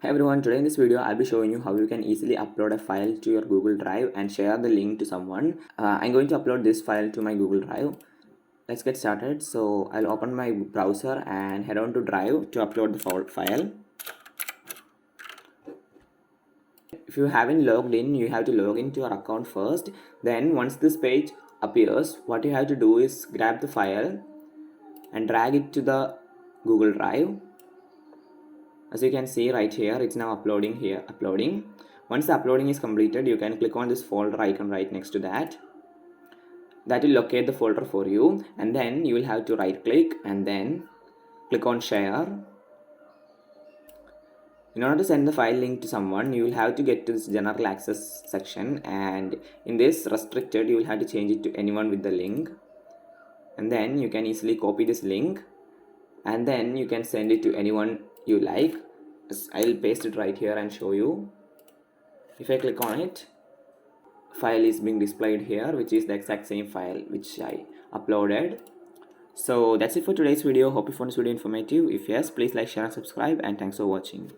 Hey everyone, today in this video I'll be showing you how you can easily upload a file to your Google Drive and share the link to someone. I'm going to upload this file to my Google Drive. Let's get started. So I'll open my browser and head on to Drive to upload the file. If you haven't logged in, you have to log into your account first. Then once this page appears, what you have to do is grab the file and drag it to the Google Drive. As you can see right here, it's now uploading. Once the uploading is completed, you can click on this folder icon right next to that. That will locate the folder for you, and then you will have to right click and then click on share. In order to send the file link to someone, you will have to get to this general access section, and in this restricted you will have to change it to anyone with the link, and then you can easily copy this link and then you can send it to anyone you like. I'll paste it right here and show you. If I click on it, file is being displayed here, which is the exact same file which I uploaded. So that's it for today's video. Hope you found this video informative. If yes, please like, share and subscribe, and thanks for watching.